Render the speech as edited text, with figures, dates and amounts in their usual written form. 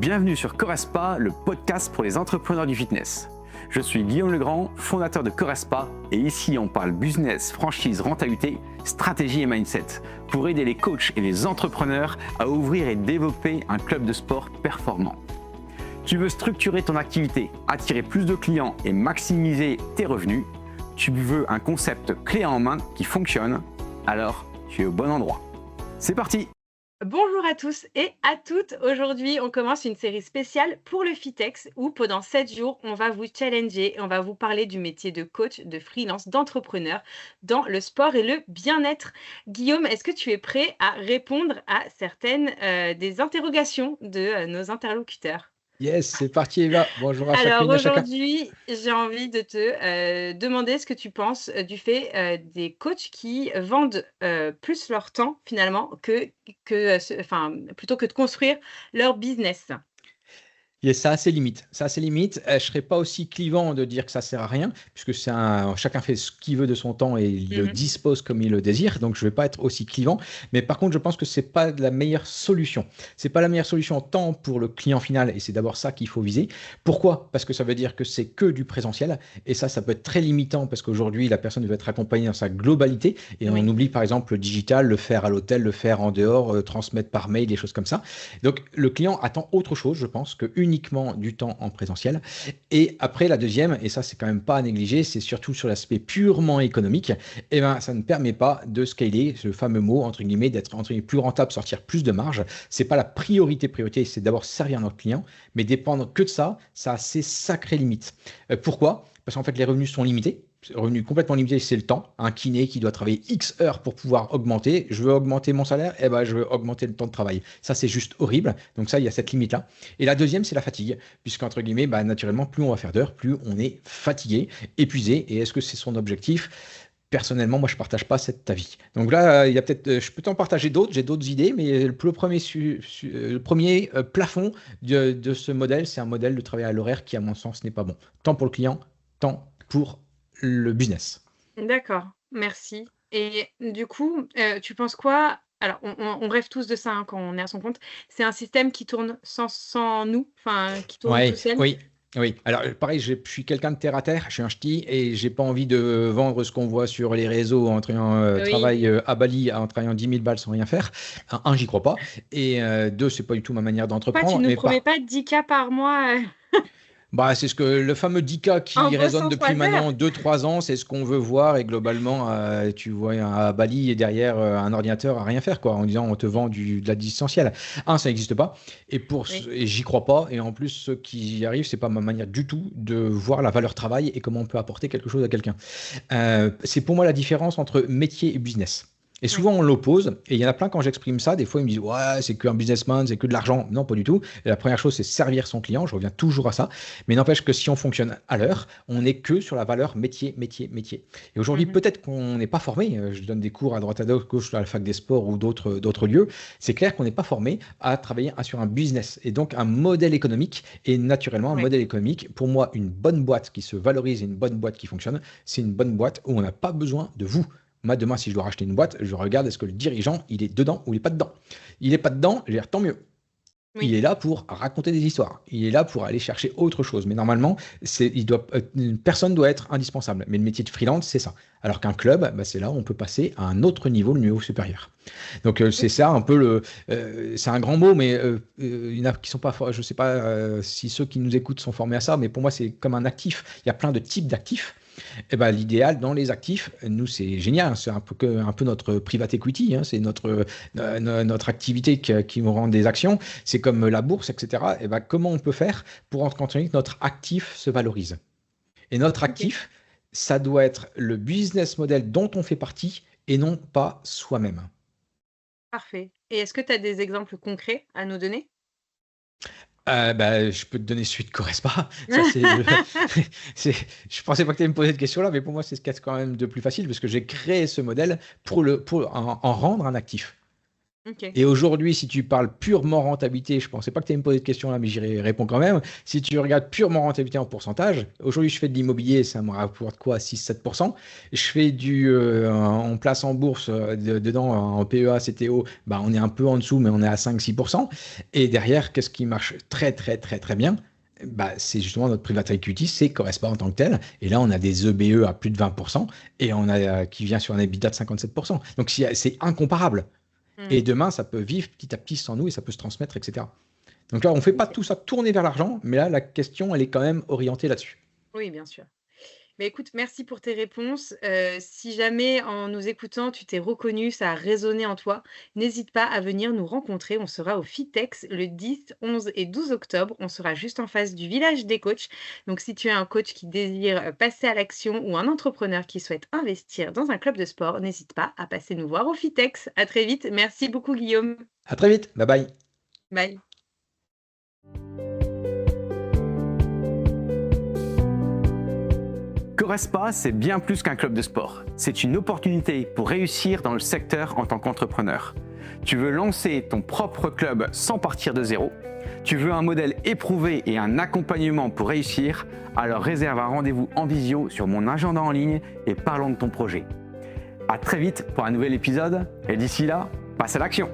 Bienvenue sur Correspa, le podcast pour les entrepreneurs du fitness. Je suis Guillaume Legrand, fondateur de Correspa, et ici on parle business, franchise, rentabilité, stratégie et mindset pour aider les coachs et les entrepreneurs à ouvrir et développer un club de sport performant. Tu veux structurer ton activité, attirer plus de clients et maximiser tes revenus? Tu veux un concept clé en main qui fonctionne? Alors tu es au bon endroit. C'est parti! Bonjour à tous et à toutes. Aujourd'hui, on commence une série spéciale pour le Fitex où pendant 7 jours, on va vous challenger et on va vous parler du métier de coach, de freelance, d'entrepreneur dans le sport et le bien-être. Guillaume, est-ce que tu es prêt à répondre à certaines des interrogations de nos interlocuteurs? Yes, c'est parti Eva. Bonjour à Alors chacune et à chacun. aujourd'hui, j'ai envie de te demander ce que tu penses du fait des coachs qui vendent plus leur temps finalement enfin, plutôt que de construire leur business. Yes, ça a ses limites. Ça a ses limites. Je serais pas aussi clivant de dire que ça sert à rien, puisque chacun fait ce qu'il veut de son temps et il le Mhm. dispose comme il le désire. Donc je vais pas être aussi clivant. Mais par contre, je pense que c'est pas la meilleure solution. C'est pas la meilleure solution tant pour le client final, et c'est d'abord ça qu'il faut viser. Pourquoi? Parce que ça veut dire que c'est que du présentiel, et ça peut être très limitant parce qu'aujourd'hui la personne veut être accompagnée dans sa globalité, et on Oui, oublie par exemple le digital, le faire à l'hôtel, le faire en dehors, transmettre par mail, des choses comme ça. Donc le client attend autre chose, je pense, que uniquement du temps en présentiel. Et après, la deuxième, et ça c'est quand même pas à négliger, c'est surtout sur l'aspect purement économique, et ben ça ne permet pas de scaler, ce fameux mot entre guillemets, d'être entre guillemets plus rentable, sortir plus de marge. C'est pas la priorité, c'est d'abord servir notre client, mais dépendre que de ça, ça a ses sacrées limites. Pourquoi? Parce qu'en fait les revenus sont limités. Revenu complètement limité, c'est le temps. Un kiné qui doit travailler X heures pour pouvoir augmenter. Je veux augmenter mon salaire, eh ben, je veux augmenter le temps de travail. Ça, c'est juste horrible. Donc ça, il y a cette limite-là. Et la deuxième, c'est la fatigue. Puisqu'entre guillemets, bah, naturellement, plus on va faire d'heures, plus on est fatigué, épuisé. Et est-ce que c'est son objectif? Personnellement, moi, je ne partage pas cet avis. Donc là, il y a peut-être, je peux t'en partager d'autres, j'ai d'autres idées, mais le premier plafond de ce modèle, c'est un modèle de travail à l'horaire qui, à mon sens, n'est pas bon. Tant pour le client, tant pour le business. d'accord, merci. Et du coup, tu penses quoi? Alors, on rêve tous de ça hein, quand on est à son compte. C'est un système qui tourne sans nous, enfin, qui tourne tout Ouais, seul. oui, oui. Alors, pareil, je suis quelqu'un de terre à terre, je suis un ch'ti et j'ai pas envie de vendre ce qu'on voit sur les réseaux en travaillant Oui. à Bali, en travaillant 10 000 balles sans rien faire. Un, j'y crois pas. Et deux, c'est pas du tout ma manière Pourquoi tu d'entreprendre. nous Mais promets pas 10K par mois bah, c'est ce que le fameux 10K en qui résonne bossant depuis 3 heures? maintenant 2-3 ans, c'est ce qu'on veut voir. Et globalement, tu vois à Bali et derrière un ordinateur à rien faire, quoi, en disant on te vend de la distancielle. Un, ça n'existe pas. Oui. Et j'y crois pas. Et en plus, ceux qui y arrivent, c'est pas ma manière du tout de voir la valeur travail et comment on peut apporter quelque chose à quelqu'un. C'est pour moi la différence entre métier et business. Et Oui. souvent, on l'oppose. Et il y en a plein, quand j'exprime ça, des fois, ils me disent ouais, c'est qu'un businessman, c'est que de l'argent. Non, pas du tout. Et la première chose, c'est servir son client. Je reviens toujours à ça. Mais n'empêche que si on fonctionne à l'heure, on n'est que sur la valeur métier, métier, métier. Et aujourd'hui, Mmh. peut-être qu'on n'est pas formé. Je donne des cours à droite à gauche à la fac des sports ou d'autres lieux. C'est clair qu'on n'est pas formé à travailler sur un business et donc un modèle économique. Et naturellement, un Oui. modèle économique, pour moi, une bonne boîte qui se valorise et une bonne boîte qui fonctionne, c'est une bonne boîte où on n'a pas besoin de vous. Moi, demain, si je dois racheter une boîte, je regarde est-ce que le dirigeant, il est dedans ou il n'est pas dedans. Il n'est pas dedans, je vais dire tant mieux. Il Oui. est là pour raconter des histoires. Il est là pour aller chercher autre chose. Mais normalement, une personne doit être indispensable. Mais le métier de freelance, c'est ça. Alors qu'un club, bah, c'est là où on peut passer à un autre niveau, le niveau supérieur. Donc c'est OK. ça un peu c'est un grand mot, mais il y en a qui sont pas, je sais pas si ceux qui nous écoutent sont formés à ça, mais pour moi c'est comme un actif. Il y a plein de types d'actifs. Et ben, l'idéal dans les actifs, nous c'est génial, hein, c'est un peu notre private equity, hein, c'est notre activité qui nous rend des actions, c'est comme la bourse, etc. Et ben, comment on peut faire pour continuer que notre actif se valorise? Et notre OK. actif, ça doit être le business model dont on fait partie et non pas soi-même. Parfait. Et est-ce que tu as des exemples concrets à nous donner? Bah, je peux te donner celui de Correspa. Ça, je pensais pas que tu allais me poser cette question-là, mais pour moi, c'est ce qu'il y a quand même de plus facile parce que j'ai créé ce modèle pour en rendre un actif. Ok. Et aujourd'hui, si tu parles purement rentabilité, je ne pensais pas que tu allais me poser de question là, mais j'y réponds quand même. Si tu regardes purement rentabilité en pourcentage, aujourd'hui, je fais de l'immobilier, ça me rapporte quoi? 6-7%. Je fais on place en bourse dedans, en PEA, CTO, bah, on est un peu en dessous, mais on est à 5-6%. Et derrière, qu'est-ce qui marche très, très, très, très bien? Bah, c'est justement notre private equity, c'est Correspa en tant que tel. Et là, on a des EBE à plus de 20% et on a qui vient sur un EBITDA de 57%. Donc, c'est incomparable. Et Hmm. demain, ça peut vivre petit à petit sans nous et ça peut se transmettre, etc. Donc là, on ne fait pas Ok. tout ça tourner vers l'argent, mais là, la question, elle est quand même orientée là-dessus. Oui, bien sûr. Mais écoute, merci pour tes réponses. Si jamais en nous écoutant, tu t'es reconnu, ça a résonné en toi, n'hésite pas à venir nous rencontrer. On sera au FITEX le 10, 11 et 12 octobre. On sera juste en face du village des coachs. Donc si tu es un coach qui désire passer à l'action ou un entrepreneur qui souhaite investir dans un club de sport, n'hésite pas à passer nous voir au FITEX. À très vite. Merci beaucoup, Guillaume. À très vite. Bye bye. Bye. Correspa, c'est bien plus qu'un club de sport. C'est une opportunité pour réussir dans le secteur en tant qu'entrepreneur. Tu veux lancer ton propre club sans partir de zéro? Tu veux un modèle éprouvé et un accompagnement pour réussir? Alors réserve un rendez-vous en visio sur mon agenda en ligne et parlons de ton projet. À très vite pour un nouvel épisode et d'ici là, passe à l'action!